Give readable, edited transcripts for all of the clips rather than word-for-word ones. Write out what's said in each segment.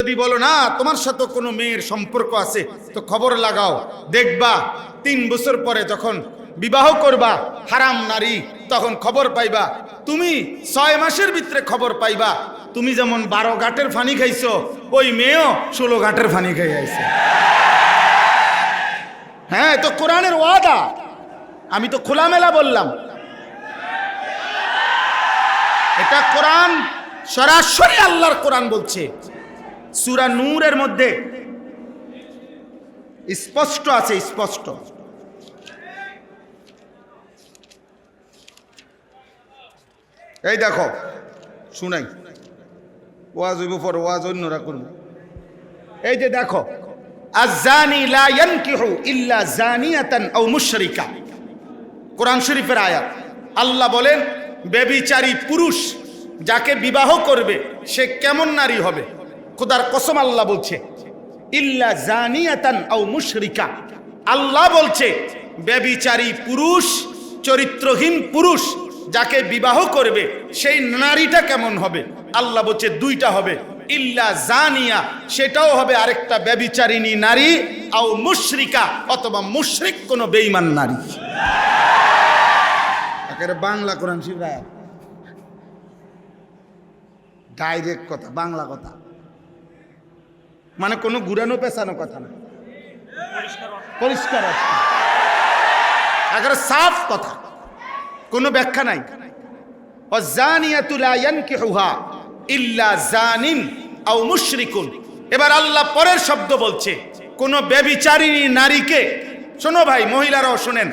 যদি বলো না তোমার সাথে কোনো মেয়ের সম্পর্ক আছে তো খবর লাগাও, দেখবা 3 বছর পরে যখন বিবাহ করবা হারাম নারী, তখন খবর পাইবা। তুমি 6 মাসের ভিতরে খবর পাইবা তুমি যেমন 12 ঘাটের ফানি খাইছো, ওই মেয়েও 16 ঘাটের ফানি খাই আইছে। হ্যাঁ, তো কোরআনের ওয়াদা, আমি তো খোলামেলা বললাম। এটা কোরআন, সরাসরি আল্লাহর কোরআন বলছে। সূরা নূরের মধ্যে স্পষ্ট আছে, স্পষ্ট। এই দেখো, শুনাই, ওয়াজ হইব পর, ওয়াজ অন্যরা করবে। এই যে দেখো, আয-যানি লা ইয়ানকিহু ইল্লা যানিয়াতান আও মুশরিকা, কোরআন শরীফের আয়াত। আল্লাহ বলেন ব্যভিচারী পুরুষ যাকে বিবাহ করবে সে কেমন নারী হবে? খোদার কসম আল্লাহ বলছে ইল্লা জানিয়াতান আও মুশরিকা। আল্লাহ বলছে ব্যভিচারী পুরুষ, চরিত্রহীন পুরুষ যাকে বিবাহ করবে সেই নারীটা কেমন হবে? আল্লাহ বলছে 2টা হবে, ইল্লা জানিয়া, সেটাও হবে আরেকটা ব্যভিচারিণী নারী, আও মুশরিকা, অথবা মুশরিক কোন বেঈমান নারী। একেবারে বাংলা কোরআন শরীফ আয়াত, ডাইরেক্ট কথা, বাংলা কথা, মানে কোনো ঘুরানো পেছানো কথা না, পরিষ্কার একেবারে সাফ কথা, কোনো ব্যাখ্যা নাই। ওয়াজ-যানিয়াতু লা ইয়ানকিহুহা ইল্লা জানিন আও মুশরিকুন। এবার আল্লাহ পরের শব্দ বলছে কোন ব্যভিচারিণী নারীকে, শোনো ভাই, মহিলারাও শোনেন,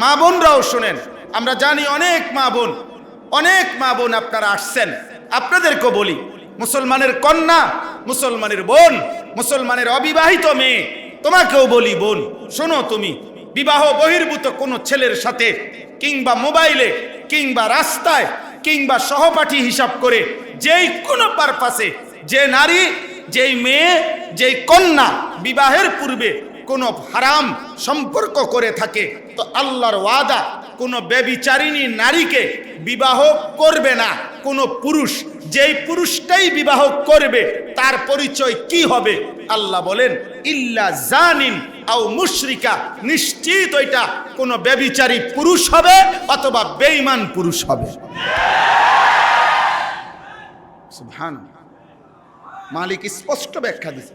মা বোনরাও শোনেন। আমরা জানি অনেক মা বোন আপনারা আসছেন, আপনাদেরকে বলি, মুসলমানের কন্যা, মুসলমানের বোন, মুসলমানের অবিবাহিত মেয়ে, তোমাকেও বলি বোন, শোনো, তুমি বিবাহ বহির্ভূত কোনো ছেলের সাথে কিংবা মোবাইলে কিংবা রাস্তায় কিংবা সহপাঠী হিসাব করে যেই কোনো পারপাসে যে নারী, যেই মেয়ে, যেই কন্যা বিবাহের পূর্বে কোনো হারাম সম্পর্ক করে থাকে, তো আল্লাহর ওয়াদা কোনো ব্যভিচারিণী নারীকে বিবাহ করবে না কোনো পুরুষ। যেই পুরুষটাই বিবাহ করবে তার পরিচয় কি হবে? আল্লাহ বলেন ইল্লা জানিন আও মুশরিকা, নিশ্চিত ওইটা কোনো ব্যভিচারী পুরুষ হবে অথবা বেঈমান পুরুষ হবে। সুবহানাল্লাহ, মালিক স্পষ্ট ব্যাখ্যা দিয়েছে।